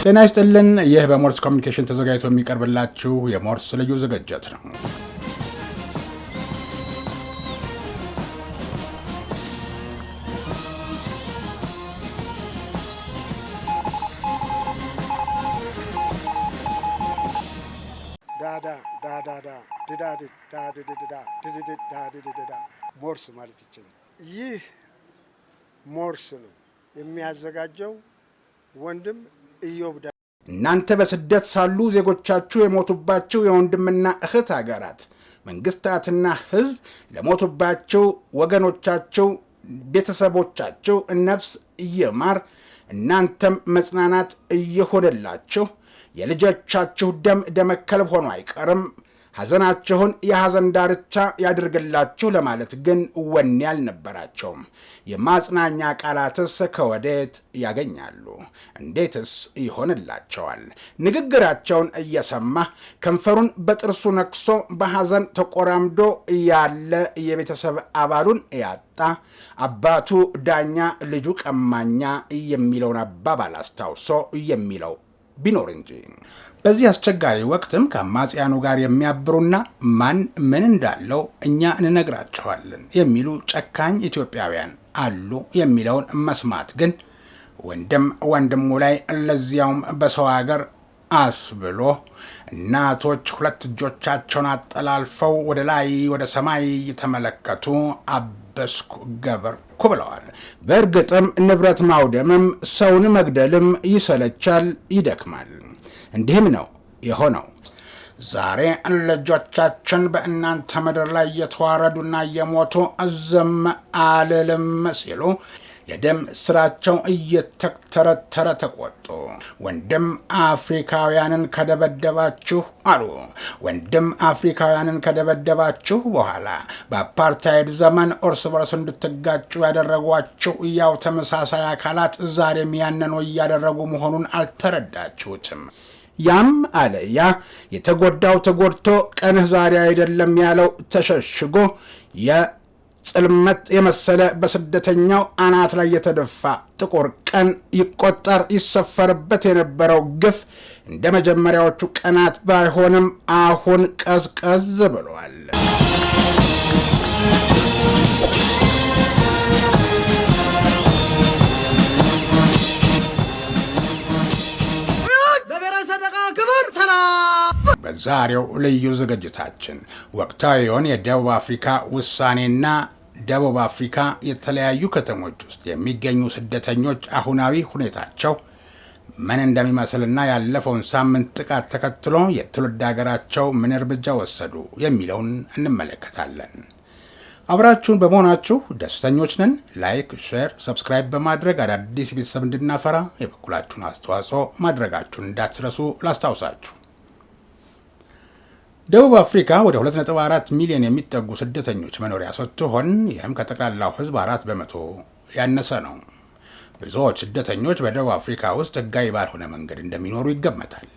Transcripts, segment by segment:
ጤና ይስጥልን። ይህ በሞርስ ኮሚኒኬሽን ተዘጋጅቶ የሚቀርብላችሁ የሞርስ ልዩ ዝግጅት ነው። ሞርስ ማለት ይችላል። ይህ ሞርስ ነው የሚያዘጋጀው ወንድም ኢዮብ። እናንተ በስደት ሳሉ ዜጎቻችሁ የሞቱባቸው የወንድምና እህት ሀገራት መንግስታትና ህዝብ ለሞቱባቸው ወገኖቻቸው ቤተሰቦቻቸው ነፍስ ይማር፣ እናንተም መጽናናት እየሆነላችሁ የልጆቻችሁ ደም ደመከልብ ሆኖ አይቀርም፣ ሐዘናችሁን የሐዘን ዳርቻ ያድርግላችሁ ለማለት ግን ወኔ አልነበራቸውም። የማጽናኛ ቃላትስ ከወዴት ያገኛሉ? እንዴትስ ይሆንላቸዋል? ንግግራቸውን እየሰማ ከንፈሩን በጥርሱ ነክሶ በሐዘን ተቆራምዶ ያለ የቤተሰብ አባሉን ያጣ አባቱ ዳኛ ልጁ ቀማኛ የሚለውን አባባል አስታውሶ የሚለው ቢኖር እንጂ በዚህ አስቸጋሪ ወቅትም ከአማጽያኑ ጋር የሚያብሩና ማን ምን እንዳለው እኛ እንነግራቸዋለን የሚሉ ጨካኝ ኢትዮጵያውያን አሉ የሚለውን መስማት ግን ወንድሙ ላይ ለዚያውም በሰው ሀገር አስብሎ እናቶች ሁለት እጆቻቸውን አጠላልፈው ወደ ላይ ወደ ሰማይ እየተመለከቱ አበስኩ ገበርኩ ብለዋል። በእርግጥም ንብረት ማውደምም ሰውን መግደልም ይሰለቻል፣ ይደክማል። እንዲህም ነው የሆነው። ዛሬ ልጆቻችን በእናንተ ምድር ላይ እየተዋረዱና እየሞቱ ዝም አልልም ሲሉ የደም ስራቸው እየተተረተረ ተቆጡ። ወንድም አፍሪካውያንን ከደበደባችሁ አሉ። ወንድም አፍሪካውያንን ከደበደባችሁ በኋላ በአፓርታይድ ዘመን እርስ በርስ እንድትጋጩ ያደረጓችሁ ያው ተመሳሳይ አካላት ዛሬም ያንኑ እያደረጉ መሆኑን አልተረዳችሁትም። ያም አለ ያ የተጎዳው ተጎድቶ ቀንህ ዛሬ አይደለም ያለው ተሸሽጎ ጽልመት የመሰለ በስደተኛው አናት ላይ የተደፋ ጥቁር ቀን ይቆጠር ይሰፈርበት የነበረው ግፍ እንደ መጀመሪያዎቹ ቀናት ባይሆንም አሁን ቀዝቀዝ ብሏል። በዛሬው ልዩ ዝግጅታችን ወቅታዊውን የደቡብ አፍሪካ ውሳኔና ደቡብ አፍሪካ የተለያዩ ከተሞች ውስጥ የሚገኙ ስደተኞች አሁናዊ ሁኔታቸው ምን እንደሚመስልና ያለፈውን ሳምንት ጥቃት ተከትሎ የትውልድ ሀገራቸው ምን እርምጃ ወሰዱ የሚለውን እንመለከታለን። አብራችሁን በመሆናችሁ ደስተኞች ነን። ላይክ፣ ሼር፣ ሰብስክራይብ በማድረግ አዳዲስ ቤተሰብ እንድናፈራ የበኩላችሁን አስተዋጽኦ ማድረጋችሁን እንዳትረሱ ላስታውሳችሁ። ደቡብ አፍሪካ ወደ 2.4 ሚሊዮን የሚጠጉ ስደተኞች መኖሪያ ስትሆን ይህም ከጠቅላላው ሕዝብ 4% ያነሰ ነው። ብዙዎች ስደተኞች በደቡብ አፍሪካ ውስጥ ሕጋዊ ባልሆነ መንገድ እንደሚኖሩ ይገመታል።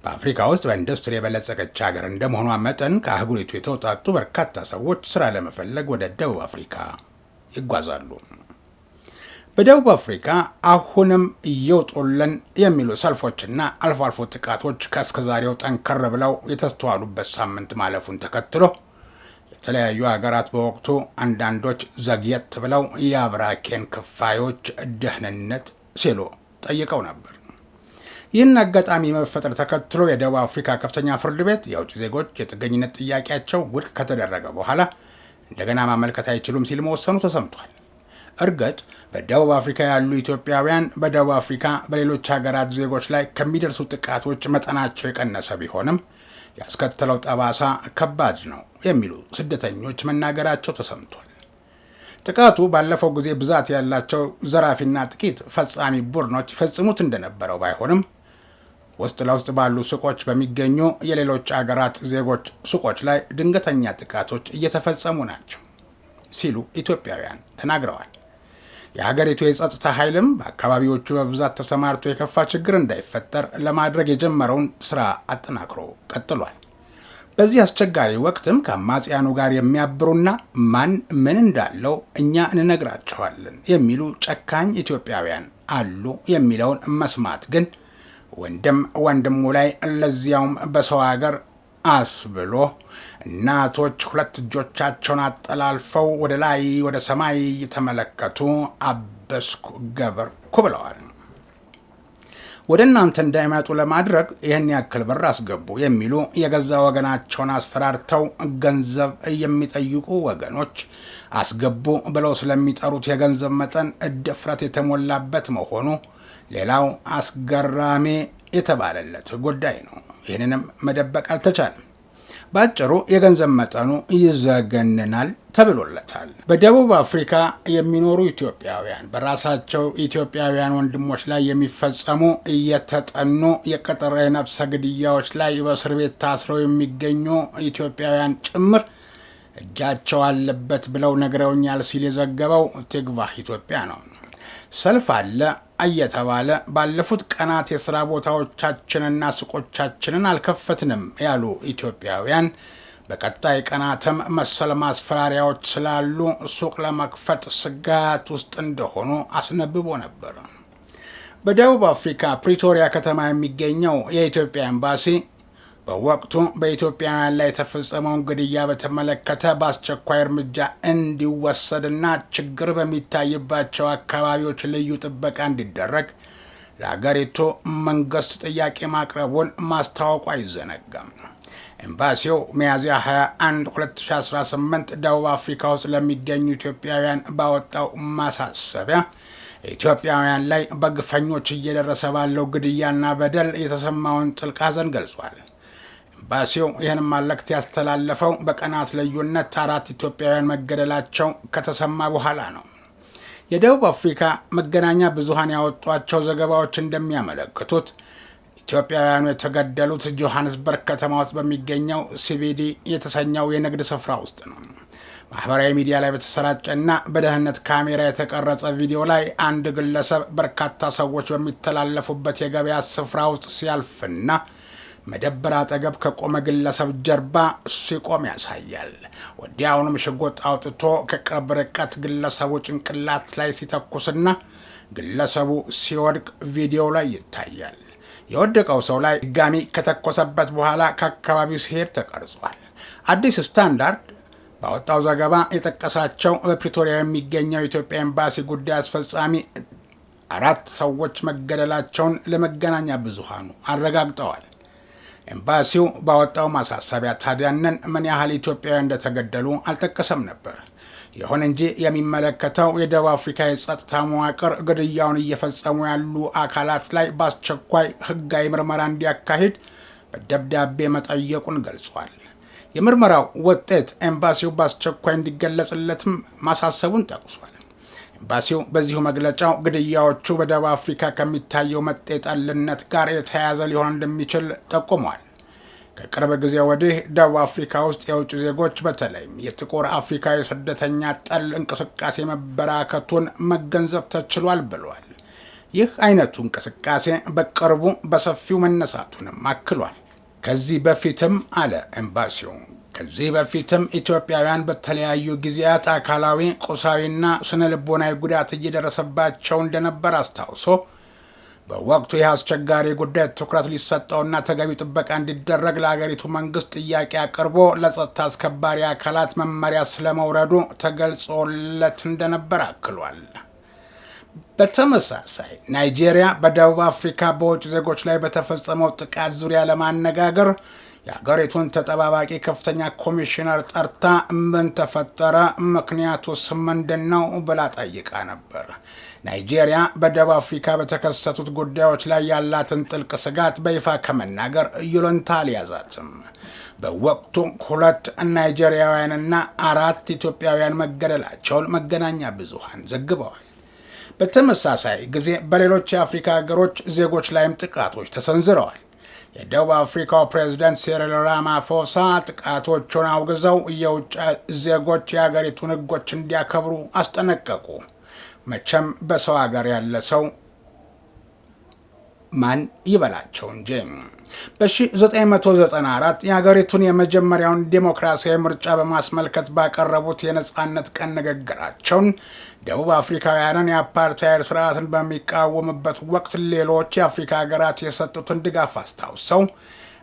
በአፍሪካ ውስጥ በኢንዱስትሪ የበለጸገች ሀገር እንደመሆኗ መጠን ከአህጉሪቱ የተውጣጡ በርካታ ሰዎች ስራ ለመፈለግ ወደ ደቡብ አፍሪካ ይጓዛሉ። በደቡብ አፍሪካ አሁንም እየውጡልን የሚሉ ሰልፎችና አልፎ አልፎ ጥቃቶች ከእስከዛሬው ጠንከር ብለው የተስተዋሉበት ሳምንት ማለፉን ተከትሎ የተለያዩ ሀገራት በወቅቱ አንዳንዶች ዘግየት ብለው የአብራኬን ክፋዮች ደህንነት ሲሉ ጠይቀው ነበር። ይህን አጋጣሚ መፈጠር ተከትሎ የደቡብ አፍሪካ ከፍተኛ ፍርድ ቤት የውጭ ዜጎች የጥገኝነት ጥያቄያቸው ውድቅ ከተደረገ በኋላ እንደገና ማመልከት አይችሉም ሲል መወሰኑ ተሰምቷል። እርግጥ በደቡብ አፍሪካ ያሉ ኢትዮጵያውያን በደቡብ አፍሪካ በሌሎች ሀገራት ዜጎች ላይ ከሚደርሱ ጥቃቶች መጠናቸው የቀነሰ ቢሆንም ያስከተለው ጠባሳ ከባድ ነው የሚሉ ስደተኞች መናገራቸው ተሰምቷል። ጥቃቱ ባለፈው ጊዜ ብዛት ያላቸው ዘራፊና ጥቂት ፈጻሚ ቡድኖች ይፈጽሙት እንደነበረው ባይሆንም ውስጥ ለውስጥ ባሉ ሱቆች በሚገኙ የሌሎች አገራት ዜጎች ሱቆች ላይ ድንገተኛ ጥቃቶች እየተፈጸሙ ናቸው ሲሉ ኢትዮጵያውያን ተናግረዋል። የሀገሪቱ የጸጥታ ኃይልም በአካባቢዎቹ በብዛት ተሰማርቶ የከፋ ችግር እንዳይፈጠር ለማድረግ የጀመረውን ስራ አጠናክሮ ቀጥሏል። በዚህ አስቸጋሪ ወቅትም ከአማጽያኑ ጋር የሚያብሩና ማን ምን እንዳለው እኛ እንነግራቸዋለን የሚሉ ጨካኝ ኢትዮጵያውያን አሉ የሚለውን መስማት ግን ወንድም ወንድሙ ላይ ለዚያውም በሰው ሀገር አስብሎ እናቶች ሁለት እጆቻቸውን አጠላልፈው ወደ ላይ ወደ ሰማይ እየተመለከቱ አበስኩ ገበርኩ ብለዋል። ወደ እናንተ እንዳይመጡ ለማድረግ ይህን ያክል ብር አስገቡ የሚሉ የገዛ ወገናቸውን አስፈራርተው ገንዘብ የሚጠይቁ ወገኖች አስገቡ ብለው ስለሚጠሩት የገንዘብ መጠን ድፍረት የተሞላበት መሆኑ ሌላው አስገራሚ የተባለለት ጉዳይ ነው። ይህንንም መደበቅ አልተቻለም። ባጭሩ የገንዘብ መጠኑ ይዘገንናል ተብሎለታል። በደቡብ አፍሪካ የሚኖሩ ኢትዮጵያውያን በራሳቸው ኢትዮጵያውያን ወንድሞች ላይ የሚፈጸሙ እየተጠኑ የቅጥር የነፍሰ ግድያዎች ላይ በእስር ቤት ታስረው የሚገኙ ኢትዮጵያውያን ጭምር እጃቸው አለበት ብለው ነግረውኛል ሲል የዘገበው ቲግቫህ ኢትዮጵያ ነው። ሰልፍ አለ እየተባለ ባለፉት ቀናት የሥራ ቦታዎቻችንና ሱቆቻችንን አልከፈትንም ያሉ ኢትዮጵያውያን በቀጣይ ቀናትም መሰል ማስፈራሪያዎች ስላሉ ሱቅ ለመክፈት ስጋት ውስጥ እንደሆኑ አስነብቦ ነበር። በደቡብ አፍሪካ ፕሪቶሪያ ከተማ የሚገኘው የኢትዮጵያ ኤምባሲ በወቅቱ በኢትዮጵያውያን ላይ የተፈጸመውን ግድያ በተመለከተ በአስቸኳይ እርምጃ እንዲወሰድና ችግር በሚታይባቸው አካባቢዎች ልዩ ጥበቃ እንዲደረግ ለሀገሪቱ መንግስት ጥያቄ ማቅረቡን ማስታወቁ አይዘነጋም። ኤምባሲው ሚያዝያ 21 2018 ደቡብ አፍሪካ ውስጥ ለሚገኙ ኢትዮጵያውያን ባወጣው ማሳሰቢያ ኢትዮጵያውያን ላይ በግፈኞች እየደረሰ ባለው ግድያና በደል የተሰማውን ጥልቅ ሐዘን ገልጿል። ኤምባሲው ይህን መልእክት ያስተላለፈው በቀናት ልዩነት 4 ኢትዮጵያውያን መገደላቸው ከተሰማ በኋላ ነው። የደቡብ አፍሪካ መገናኛ ብዙሃን ያወጧቸው ዘገባዎች እንደሚያመለክቱት ኢትዮጵያውያኑ የተገደሉት ጆሃንስበርግ ከተማ ውስጥ በሚገኘው ሲቢዲ የተሰኘው የንግድ ስፍራ ውስጥ ነው። ማህበራዊ ሚዲያ ላይ በተሰራጨና በደህንነት ካሜራ የተቀረጸ ቪዲዮ ላይ አንድ ግለሰብ በርካታ ሰዎች በሚተላለፉበት የገበያ ስፍራ ውስጥ ሲያልፍና መደብር አጠገብ ከቆመ ግለሰብ ጀርባ ሲቆም ያሳያል። ወዲያውኑም ሽጉጥ አውጥቶ ከቅርብ ርቀት ግለሰቡ ጭንቅላት ላይ ሲተኩስና ግለሰቡ ሲወድቅ ቪዲዮ ላይ ይታያል። የወደቀው ሰው ላይ ድጋሚ ከተኮሰበት በኋላ ከአካባቢው ሲሄድ ተቀርጿል። አዲስ ስታንዳርድ ባወጣው ዘገባ የጠቀሳቸው በፕሪቶሪያ የሚገኘው የኢትዮጵያ ኤምባሲ ጉዳይ አስፈጻሚ 4 ሰዎች መገደላቸውን ለመገናኛ ብዙሃኑ አረጋግጠዋል። ኤምባሲው ባወጣው ማሳሰቢያ ታዲያንን ምን ያህል ኢትዮጵያውያን እንደተገደሉ አልጠቀሰም ነበር። ይሁን እንጂ የሚመለከተው የደቡብ አፍሪካ የጸጥታ መዋቅር ግድያውን እየፈጸሙ ያሉ አካላት ላይ በአስቸኳይ ሕጋዊ ምርመራ እንዲያካሂድ በደብዳቤ መጠየቁን ገልጿል። የምርመራው ውጤት ኤምባሲው በአስቸኳይ እንዲገለጽለትም ማሳሰቡን ጠቅሷል። ኤምባሲው በዚሁ መግለጫው ግድያዎቹ በደቡብ አፍሪካ ከሚታየው መጤጠልነት ጋር የተያያዘ ሊሆን እንደሚችል ጠቁሟል። ከቅርብ ጊዜ ወዲህ ደቡብ አፍሪካ ውስጥ የውጭ ዜጎች በተለይም የጥቁር አፍሪካዊ ስደተኛ ጠል እንቅስቃሴ መበራከቱን መገንዘብ ተችሏል ብሏል። ይህ አይነቱ እንቅስቃሴ በቅርቡ በሰፊው መነሳቱንም አክሏል። ከዚህ በፊትም አለ ኤምባሲው ኢትዮጵያውያን በተለያዩ ጊዜያት አካላዊ፣ ቁሳዊና ስነ ልቦናዊ ጉዳት እየደረሰባቸው እንደነበር አስታውሶ በወቅቱ ይህ አስቸጋሪ ጉዳይ ትኩረት ሊሰጠውና ተገቢ ጥበቃ እንዲደረግ ለሀገሪቱ መንግስት ጥያቄ አቅርቦ ለጸጥታ አስከባሪ አካላት መመሪያ ስለመውረዱ ተገልጾለት እንደነበር አክሏል። በተመሳሳይ ናይጄሪያ በደቡብ አፍሪካ በውጭ ዜጎች ላይ በተፈጸመው ጥቃት ዙሪያ ለማነጋገር የሀገሪቱን ተጠባባቂ ከፍተኛ ኮሚሽነር ጠርታ ምን ተፈጠረ፣ ምክንያቱስ ምንድነው ብላ ጠይቃ ነበር። ናይጄሪያ በደቡብ አፍሪካ በተከሰቱት ጉዳዮች ላይ ያላትን ጥልቅ ስጋት በይፋ ከመናገር ይሉንታ አልያዛትም። በወቅቱ 2 ናይጄሪያውያንና 4 ኢትዮጵያውያን መገደላቸውን መገናኛ ብዙሃን ዘግበዋል። በተመሳሳይ ጊዜ በሌሎች የአፍሪካ ሀገሮች ዜጎች ላይም ጥቃቶች ተሰንዝረዋል። የደቡብ አፍሪካው ፕሬዝዳንት ሲሪል ራማፎሳ ጥቃቶቹን አውግዘው የውጭ ዜጎች የሀገሪቱን ሕጎች እንዲያከብሩ አስጠነቀቁ። መቼም በሰው ሀገር ያለ ሰው ማን ይበላቸው እንጂ። በ1994 የሀገሪቱን የመጀመሪያውን ዴሞክራሲያዊ ምርጫ በማስመልከት ባቀረቡት የነጻነት ቀን ንግግራቸውን ደቡብ አፍሪካውያንን የአፓርታይድ ስርዓትን በሚቃወምበት ወቅት ሌሎች የአፍሪካ ሀገራት የሰጡትን ድጋፍ አስታውሰው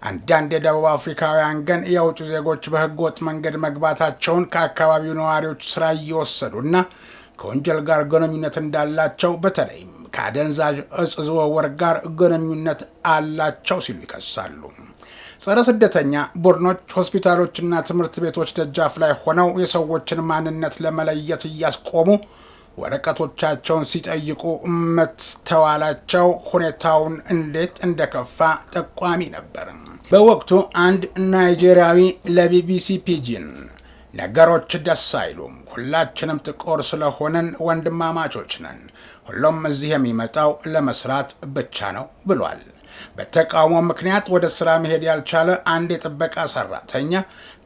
አንዳንድ የደቡብ አፍሪካውያን ግን የውጭ ዜጎች በህገወጥ መንገድ መግባታቸውን ከአካባቢው ነዋሪዎች ስራ እየወሰዱና ከወንጀል ጋር ግንኙነት እንዳላቸው በተለይም ከአደንዛዥ እጽ ዝውውር ጋር ግንኙነት አላቸው ሲሉ ይከሳሉ። ጸረ ስደተኛ ቡድኖች ሆስፒታሎችና ትምህርት ቤቶች ደጃፍ ላይ ሆነው የሰዎችን ማንነት ለመለየት እያስቆሙ ወረቀቶቻቸውን ሲጠይቁ መስተዋላቸው ሁኔታውን እንዴት እንደከፋ ጠቋሚ ነበር። በወቅቱ አንድ ናይጄሪያዊ ለቢቢሲ ፒጂን ነገሮች ደስ አይሉም፣ ሁላችንም ጥቁር ስለሆነን ወንድማማቾች ነን፣ ሁሉም እዚህ የሚመጣው ለመስራት ብቻ ነው ብሏል። በተቃውሞ ምክንያት ወደ ስራ መሄድ ያልቻለ አንድ የጥበቃ ሰራተኛ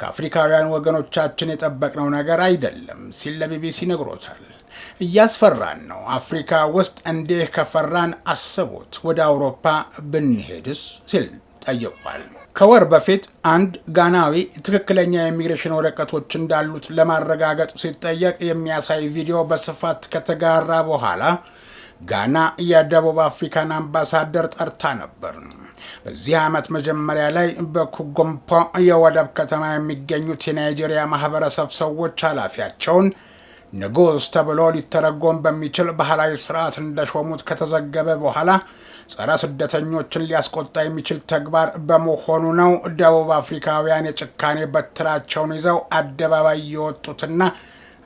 ከአፍሪካውያን ወገኖቻችን የጠበቅነው ነገር አይደለም ሲል ለቢቢሲ ነግሮታል። እያስፈራን ነው፣ አፍሪካ ውስጥ እንዲህ ከፈራን አስቡት ወደ አውሮፓ ብንሄድስ ሲል ጠይቋል። ከወር በፊት አንድ ጋናዊ ትክክለኛ የኢሚግሬሽን ወረቀቶች እንዳሉት ለማረጋገጥ ሲጠየቅ የሚያሳይ ቪዲዮ በስፋት ከተጋራ በኋላ ጋና የደቡብ አፍሪካን አምባሳደር ጠርታ ነበር። በዚህ ዓመት መጀመሪያ ላይ በኩጎምፖ የወደብ ከተማ የሚገኙት የናይጄሪያ ማህበረሰብ ሰዎች ኃላፊያቸውን ንጉስ ተብሎ ሊተረጎም በሚችል ባህላዊ ስርዓት እንደሾሙት ከተዘገበ በኋላ ጸረ ስደተኞችን ሊያስቆጣ የሚችል ተግባር በመሆኑ ነው ደቡብ አፍሪካውያን የጭካኔ በትራቸውን ይዘው አደባባይ የወጡትና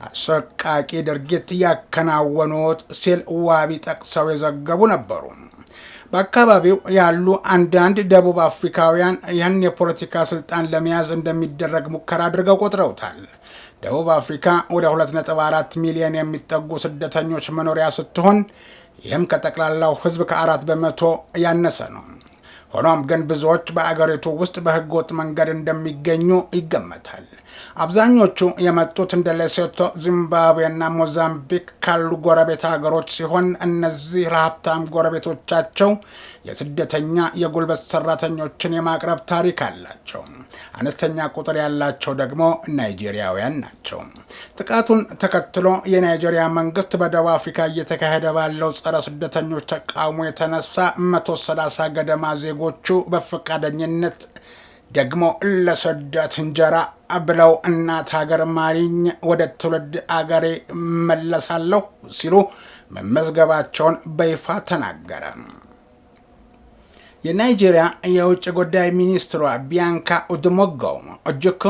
አሰቃቂ ድርጊት ያከናወኑት ሲል ዋቢ ጠቅሰው የዘገቡ ነበሩ። በአካባቢው ያሉ አንዳንድ ደቡብ አፍሪካውያን ይህን የፖለቲካ ስልጣን ለመያዝ እንደሚደረግ ሙከራ አድርገው ቆጥረውታል። ደቡብ አፍሪካ ወደ 2.4 ሚሊዮን የሚጠጉ ስደተኞች መኖሪያ ስትሆን ይህም ከጠቅላላው ህዝብ ከ4 በመቶ ያነሰ ነው። ሆኖም ግን ብዙዎች በአገሪቱ ውስጥ በህገወጥ መንገድ እንደሚገኙ ይገመታል። አብዛኞቹ የመጡት እንደ ሌሶቶ፣ ዚምባብዌና ሞዛምቢክ ካሉ ጎረቤት ሀገሮች ሲሆን እነዚህ ለሀብታም ጎረቤቶቻቸው የስደተኛ የጉልበት ሰራተኞችን የማቅረብ ታሪክ አላቸው። አነስተኛ ቁጥር ያላቸው ደግሞ ናይጄሪያውያን ናቸው። ጥቃቱን ተከትሎ የናይጄሪያ መንግስት በደቡብ አፍሪካ እየተካሄደ ባለው ጸረ ስደተኞች ተቃውሞ የተነሳ 130 ገደማ ዜጎቹ በፈቃደኝነት ደግሞ ለስደት እንጀራ ብለው እናት ሀገር ማሪኝ ወደ ትውልድ አገሬ መለሳለሁ ሲሉ መመዝገባቸውን በይፋ ተናገረ። የናይጄሪያ የውጭ ጉዳይ ሚኒስትሯ ቢያንካ ኦጁኮ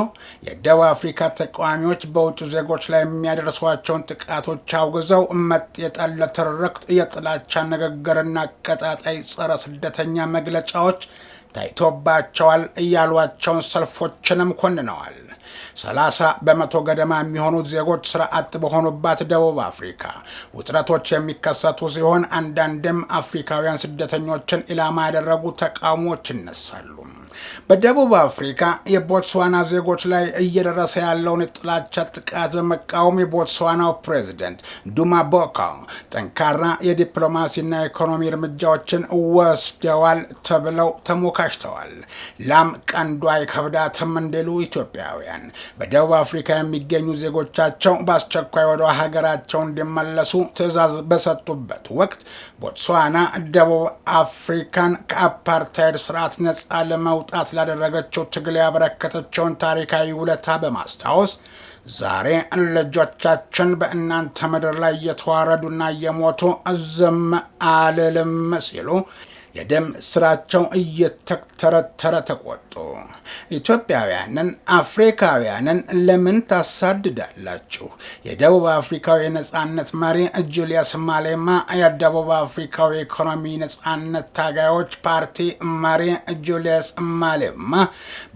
የደቡብ አፍሪካ ተቃዋሚዎች በውጭ ዜጎች ላይ የሚያደርሷቸውን ጥቃቶች አውግዘው መጥ የጠለ ትርክት፣ የጥላቻ ንግግርና ቀጣጣይ ጸረ ስደተኛ መግለጫዎች ታይቶባቸዋል እያሏቸውን ሰልፎችንም ኮንነዋል። 30 በመቶ ገደማ የሚሆኑት ዜጎች ስራ አጥ በሆኑባት ደቡብ አፍሪካ ውጥረቶች የሚከሰቱ ሲሆን አንዳንድም አፍሪካውያን ስደተኞችን ኢላማ ያደረጉ ተቃውሞዎች ይነሳሉ። በደቡብ አፍሪካ የቦትስዋና ዜጎች ላይ እየደረሰ ያለውን የጥላቻ ጥቃት በመቃወም የቦትስዋናው ፕሬዝዳንት ዱማ ቦካ ጠንካራ የዲፕሎማሲና ኢኮኖሚ እርምጃዎችን ወስደዋል ተብለው ተሞካሽተዋል። ላም ቀንዷ አይከብዳትም እንዲሉ ኢትዮጵያውያን በደቡብ አፍሪካ የሚገኙ ዜጎቻቸው በአስቸኳይ ወደ ሀገራቸው እንዲመለሱ ትዕዛዝ በሰጡበት ወቅት ቦትስዋና ደቡብ አፍሪካን ከአፓርታይድ ስርዓት ነጻ ለመውጣት ላደረገችው ትግል ያበረከተችውን ታሪካዊ ውለታ በማስታወስ ዛሬ ልጆቻችን በእናንተ ምድር ላይ እየተዋረዱና እየሞቱ ዝም አልልም ሲሉ የደም ስራቸው እየተተረተረ ተቆጡ። ኢትዮጵያውያንን፣ አፍሪካውያንን ለምን ታሳድዳላችሁ? የደቡብ አፍሪካው የነጻነት መሪ ጁሊየስ ማሌማ፣ የደቡብ አፍሪካው የኢኮኖሚ ነጻነት ታጋዮች ፓርቲ መሪ ጁሊየስ ማሌማ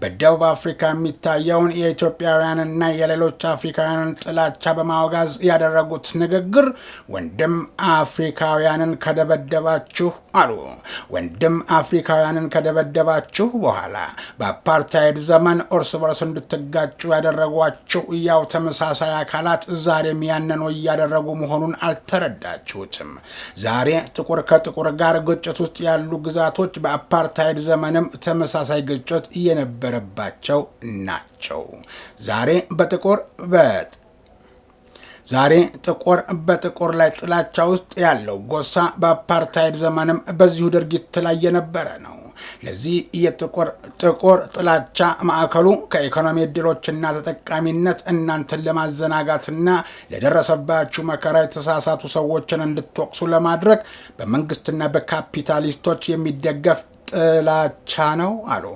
በደቡብ አፍሪካ የሚታየውን የኢትዮጵያውያንና የሌሎች አፍሪካውያንን ጥላቻ በማወጋዝ ያደረጉት ንግግር ወንድም አፍሪካውያንን ከደበደባችሁ አሉ። ወንድም አፍሪካውያንን ከደበደባችሁ በኋላ በአፓርታይድ ዘመን እርስ በርስ እንድትጋጩ ያደረጓችሁ ያው ተመሳሳይ አካላት ዛሬም ያንኑ እያደረጉ መሆኑን አልተረዳችሁትም። ዛሬ ጥቁር ከጥቁር ጋር ግጭት ውስጥ ያሉ ግዛቶች በአፓርታይድ ዘመንም ተመሳሳይ ግጭት የነበረባቸው ናቸው። ዛሬ በጥቁር ላይ ጥላቻ ውስጥ ያለው ጎሳ በአፓርታይድ ዘመንም በዚሁ ድርጊት ላይ የነበረ ነው። ለዚህ የጥቁር ጥላቻ ማዕከሉ ከኢኮኖሚ እድሎችና ተጠቃሚነት እናንተን ለማዘናጋትና ለደረሰባችሁ መከራ የተሳሳቱ ሰዎችን እንድትወቅሱ ለማድረግ በመንግስትና በካፒታሊስቶች የሚደገፍ ጥላቻ ነው አሉ።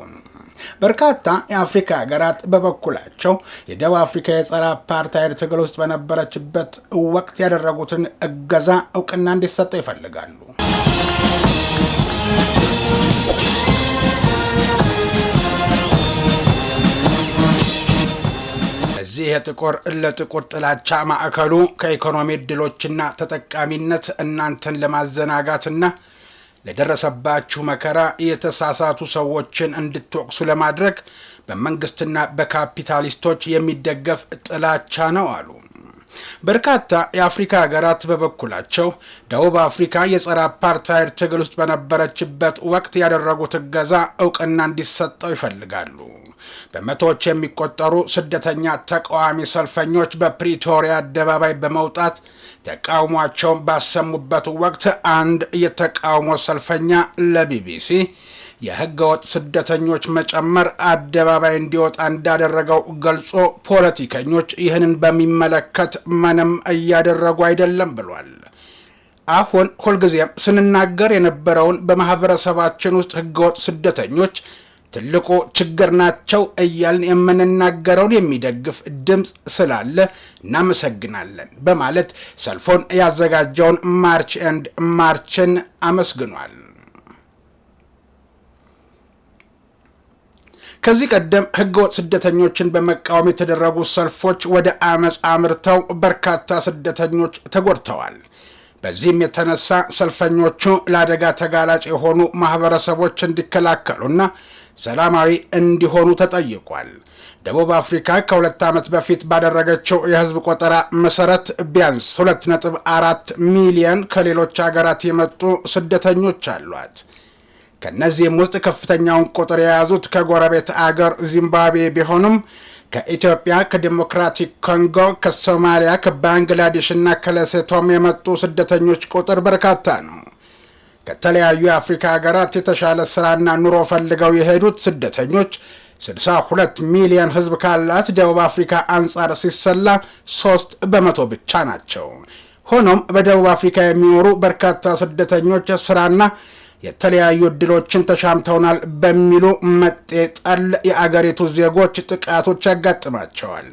በርካታ የአፍሪካ ሀገራት በበኩላቸው የደቡብ አፍሪካ የጸረ አፓርታይድ ትግል ውስጥ በነበረችበት ወቅት ያደረጉትን እገዛ እውቅና እንዲሰጠው ይፈልጋሉ። እዚህ ለጥቁር ጥላቻ ማዕከሉ ከኢኮኖሚ እድሎችና ተጠቃሚነት እናንተን ለማዘናጋትና ለደረሰባችሁ መከራ የተሳሳቱ ሰዎችን እንድትወቅሱ ለማድረግ በመንግስትና በካፒታሊስቶች የሚደገፍ ጥላቻ ነው አሉ። በርካታ የአፍሪካ ሀገራት በበኩላቸው ደቡብ አፍሪካ የጸረ አፓርታይድ ትግል ውስጥ በነበረችበት ወቅት ያደረጉት እገዛ እውቅና እንዲሰጠው ይፈልጋሉ። በመቶዎች የሚቆጠሩ ስደተኛ ተቃዋሚ ሰልፈኞች በፕሪቶሪያ አደባባይ በመውጣት ተቃውሟቸውን ባሰሙበት ወቅት አንድ የተቃውሞ ሰልፈኛ ለቢቢሲ የህገወጥ ስደተኞች መጨመር አደባባይ እንዲወጣ እንዳደረገው ገልጾ ፖለቲከኞች ይህንን በሚመለከት ምንም እያደረጉ አይደለም ብሏል። አሁን ሁልጊዜም ስንናገር የነበረውን በማህበረሰባችን ውስጥ ህገወጥ ስደተኞች ትልቁ ችግር ናቸው እያልን የምንናገረውን የሚደግፍ ድምፅ ስላለ እናመሰግናለን በማለት ሰልፎን ያዘጋጀውን ማርች ኤንድ ማርችን አመስግኗል። ከዚህ ቀደም ህገወጥ ስደተኞችን በመቃወም የተደረጉ ሰልፎች ወደ አመፅ አምርተው በርካታ ስደተኞች ተጎድተዋል። በዚህም የተነሳ ሰልፈኞቹ ለአደጋ ተጋላጭ የሆኑ ማህበረሰቦች እንዲከላከሉና ሰላማዊ እንዲሆኑ ተጠይቋል። ደቡብ አፍሪካ ከ2 ዓመት በፊት ባደረገችው የህዝብ ቆጠራ መሰረት ቢያንስ 2.4 ሚሊዮን ከሌሎች ሀገራት የመጡ ስደተኞች አሏት። ከነዚህም ውስጥ ከፍተኛውን ቁጥር የያዙት ከጎረቤት አገር ዚምባብዌ ቢሆኑም ከኢትዮጵያ፣ ከዲሞክራቲክ ኮንጎ፣ ከሶማሊያ፣ ከባንግላዴሽ እና ከሌሶቶም የመጡ ስደተኞች ቁጥር በርካታ ነው። ከተለያዩ የአፍሪካ ሀገራት የተሻለ ስራና ኑሮ ፈልገው የሄዱት ስደተኞች 62 ሚሊዮን ህዝብ ካላት ደቡብ አፍሪካ አንጻር ሲሰላ 3% ብቻ ናቸው። ሆኖም በደቡብ አፍሪካ የሚኖሩ በርካታ ስደተኞች ስራና የተለያዩ እድሎችን ተሻምተውናል በሚሉ መጤ ጠል የአገሪቱ ዜጎች ጥቃቶች ያጋጥማቸዋል።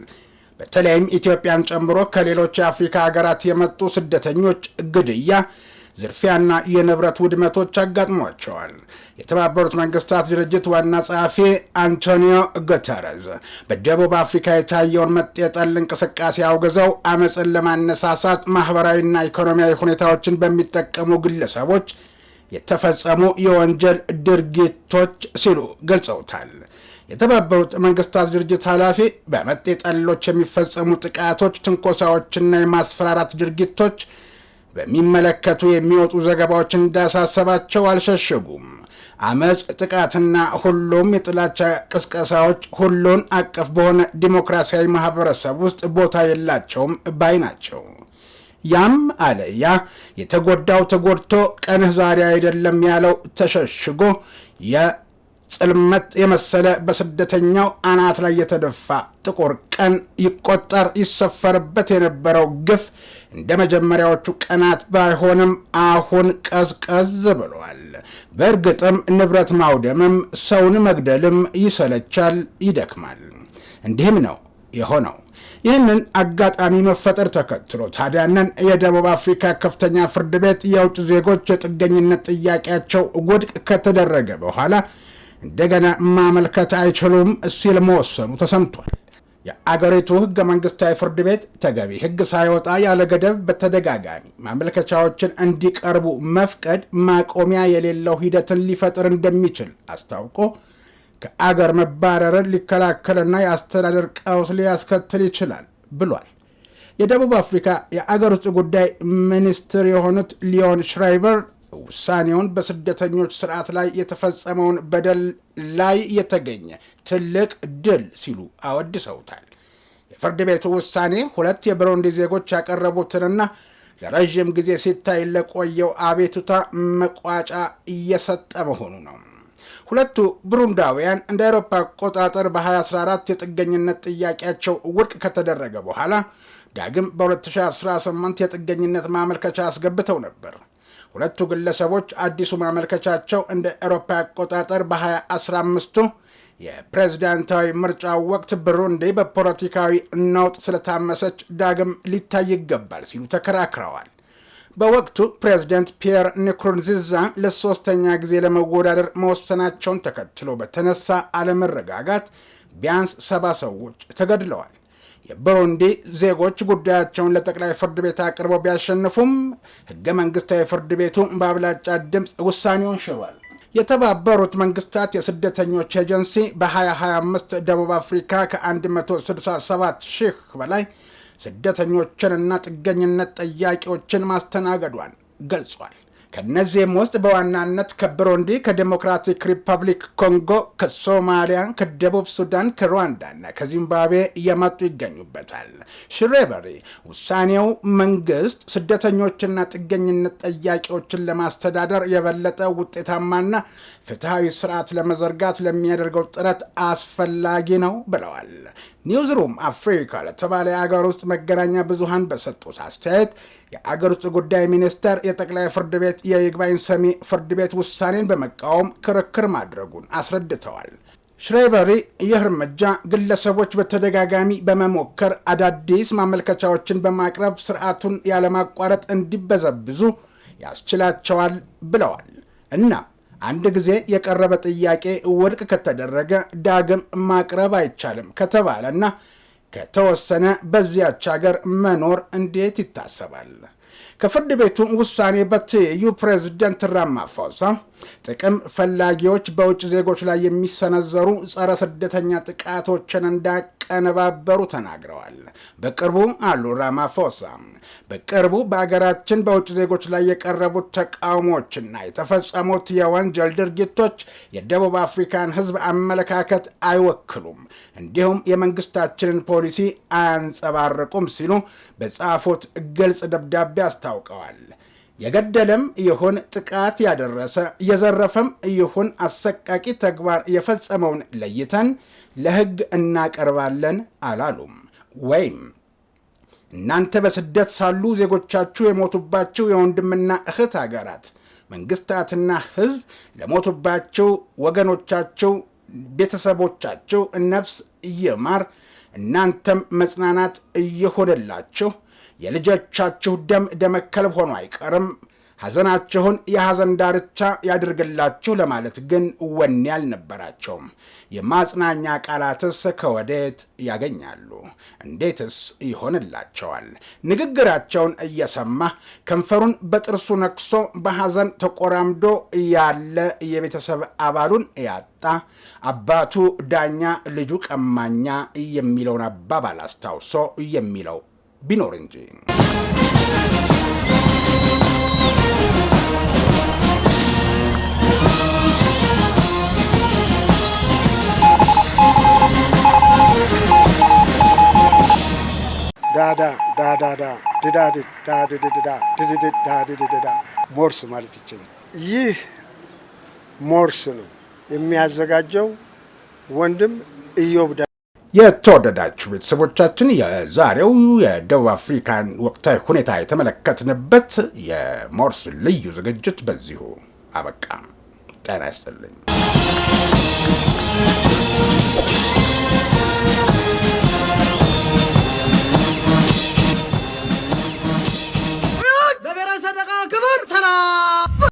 በተለይም ኢትዮጵያን ጨምሮ ከሌሎች የአፍሪካ ሀገራት የመጡ ስደተኞች ግድያ፣ ዝርፊያና የንብረት ውድመቶች አጋጥሟቸዋል። የተባበሩት መንግስታት ድርጅት ዋና ጸሐፊ አንቶኒዮ ጉተረዝ በደቡብ አፍሪካ የታየውን መጤ ጠል እንቅስቃሴ አውግዘው አመፅን ለማነሳሳት ማህበራዊና ኢኮኖሚያዊ ሁኔታዎችን በሚጠቀሙ ግለሰቦች የተፈጸሙ የወንጀል ድርጊቶች ሲሉ ገልጸውታል። የተባበሩት መንግስታት ድርጅት ኃላፊ በመጤ ጠሎች የሚፈጸሙ ጥቃቶች፣ ትንኮሳዎችና የማስፈራራት ድርጊቶች በሚመለከቱ የሚወጡ ዘገባዎች እንዳሳሰባቸው አልሸሸጉም። አመፅ፣ ጥቃትና ሁሉም የጥላቻ ቅስቀሳዎች ሁሉን አቀፍ በሆነ ዲሞክራሲያዊ ማህበረሰብ ውስጥ ቦታ የላቸውም ባይ ናቸው። ያም አለ ያ የተጎዳው ተጎድቶ ቀንህ ዛሬ አይደለም ያለው ተሸሽጎ የጽልመት የመሰለ በስደተኛው አናት ላይ የተደፋ ጥቁር ቀን ይቆጠር ይሰፈርበት የነበረው ግፍ እንደ መጀመሪያዎቹ ቀናት ባይሆንም አሁን ቀዝቀዝ ብሏል። በእርግጥም ንብረት ማውደምም ሰውን መግደልም ይሰለቻል፣ ይደክማል። እንዲህም ነው የሆነው። ይህንን አጋጣሚ መፈጠር ተከትሎ ታዲያንን የደቡብ አፍሪካ ከፍተኛ ፍርድ ቤት የውጭ ዜጎች የጥገኝነት ጥያቄያቸው ውድቅ ከተደረገ በኋላ እንደገና ማመልከት አይችሉም ሲል መወሰኑ ተሰምቷል። የአገሪቱ ህገ መንግስታዊ ፍርድ ቤት ተገቢ ህግ ሳይወጣ ያለ ገደብ በተደጋጋሚ ማመልከቻዎችን እንዲቀርቡ መፍቀድ ማቆሚያ የሌለው ሂደትን ሊፈጥር እንደሚችል አስታውቆ ከአገር መባረርን ሊከላከልና የአስተዳደር ቀውስ ሊያስከትል ይችላል ብሏል። የደቡብ አፍሪካ የአገር ውስጥ ጉዳይ ሚኒስትር የሆኑት ሊዮን ሽራይበር ውሳኔውን በስደተኞች ስርዓት ላይ የተፈጸመውን በደል ላይ የተገኘ ትልቅ ድል ሲሉ አወድሰውታል። የፍርድ ቤቱ ውሳኔ ሁለት የብሩንዲ ዜጎች ያቀረቡትንና ለረዥም ጊዜ ሲታይ ለቆየው አቤቱታ መቋጫ እየሰጠ መሆኑ ነው። ሁለቱ ብሩንዳውያን እንደ አውሮፓ አቆጣጠር በ2014 የጥገኝነት ጥያቄያቸው ውድቅ ከተደረገ በኋላ ዳግም በ2018 የጥገኝነት ማመልከቻ አስገብተው ነበር። ሁለቱ ግለሰቦች አዲሱ ማመልከቻቸው እንደ አውሮፓ አቆጣጠር በ2015 የፕሬዝዳንታዊ ምርጫ ወቅት ብሩንዲ በፖለቲካዊ ነውጥ ስለታመሰች ዳግም ሊታይ ይገባል ሲሉ ተከራክረዋል። በወቅቱ ፕሬዝዳንት ፒየር ንኩሩንዚዛ ለሶስተኛ ጊዜ ለመወዳደር መወሰናቸውን ተከትሎ በተነሳ አለመረጋጋት ቢያንስ 70 ሰዎች ተገድለዋል። የብሩንዲ ዜጎች ጉዳያቸውን ለጠቅላይ ፍርድ ቤት አቅርበው ቢያሸንፉም ህገ መንግስታዊ ፍርድ ቤቱ በአብላጫ ድምፅ ውሳኔውን ሽሯል። የተባበሩት መንግስታት የስደተኞች ኤጀንሲ በ2025 ደቡብ አፍሪካ ከ167 ሺህ በላይ ስደተኞችንና ጥገኝነት ጠያቂዎችን ማስተናገዷን ገልጿል። ከነዚህም ውስጥ በዋናነት ከብሩንዲ፣ ከዴሞክራቲክ ሪፐብሊክ ኮንጎ፣ ከሶማሊያ፣ ከደቡብ ሱዳን፣ ከሩዋንዳ እና ከዚምባብዌ እየመጡ ይገኙበታል። ሽሬበሪ ውሳኔው መንግስት ስደተኞችና ጥገኝነት ጠያቂዎችን ለማስተዳደር የበለጠ ውጤታማና ፍትሐዊ ስርዓት ለመዘርጋት ለሚያደርገው ጥረት አስፈላጊ ነው ብለዋል። ኒውዝሩም አፍሪካ ለተባለ የአገር ውስጥ መገናኛ ብዙሃን በሰጡት አስተያየት የአገር ውስጥ ጉዳይ ሚኒስቴር የጠቅላይ ፍርድ ቤት የይግባኝ ሰሚ ፍርድ ቤት ውሳኔን በመቃወም ክርክር ማድረጉን አስረድተዋል። ሽሬበሪ ይህ እርምጃ ግለሰቦች በተደጋጋሚ በመሞከር አዳዲስ ማመልከቻዎችን በማቅረብ ስርዓቱን ያለማቋረጥ እንዲበዘብዙ ያስችላቸዋል ብለዋል እና አንድ ጊዜ የቀረበ ጥያቄ ውድቅ ከተደረገ ዳግም ማቅረብ አይቻልም ከተባለና ከተወሰነ በዚያች ሀገር መኖር እንዴት ይታሰባል? ከፍርድ ቤቱ ውሳኔ በትይዩ ፕሬዝደንት ራማፎሳ ጥቅም ፈላጊዎች በውጭ ዜጎች ላይ የሚሰነዘሩ ጸረ ስደተኛ ጥቃቶችን እንዳቀነባበሩ ተናግረዋል። በቅርቡ አሉ ራማፎሳ በቅርቡ በአገራችን በውጭ ዜጎች ላይ የቀረቡት ተቃውሞችና የተፈጸሙት የወንጀል ድርጊቶች የደቡብ አፍሪካን ሕዝብ አመለካከት አይወክሉም፣ እንዲሁም የመንግስታችንን ፖሊሲ አያንጸባርቁም ሲሉ በጻፉት ግልጽ ደብዳቤ አስታውቀዋል። የገደለም ይሁን ጥቃት ያደረሰ የዘረፈም ይሁን አሰቃቂ ተግባር የፈጸመውን ለይተን ለሕግ እናቀርባለን አላሉም። ወይም እናንተ በስደት ሳሉ ዜጎቻችሁ የሞቱባቸው የወንድምና እህት ሀገራት መንግስታትና ሕዝብ ለሞቱባቸው ወገኖቻቸው ቤተሰቦቻቸው ነፍስ ይማር፣ እናንተም መጽናናት እየሆነላችሁ፣ የልጆቻችሁ ደም ደመከልብ ሆኖ አይቀርም፣ ሐዘናችሁን የሐዘን ዳርቻ ያድርግላችሁ ለማለት ግን ወኔ አልነበራቸውም። የማጽናኛ ቃላትስ ከወዴት ያገኛሉ? እንዴትስ ይሆንላቸዋል? ንግግራቸውን እየሰማ ከንፈሩን በጥርሱ ነክሶ በሐዘን ተቆራምዶ ያለ የቤተሰብ አባሉን ያጣ አባቱ ዳኛ ልጁ ቀማኛ የሚለውን አባባል አስታውሶ የሚለው ቢኖር እንጂ ሞርስ ማለት ይችላል። ይህ ሞርስ ነው የሚያዘጋጀው ወንድም ኢዮብ። የተወደዳችሁ ቤተሰቦቻችን የዛሬው የደቡብ አፍሪካን ወቅታዊ ሁኔታ የተመለከትንበት የሞርስ ልዩ ዝግጅት በዚሁ አበቃ። ጤና ይስጥልኝ።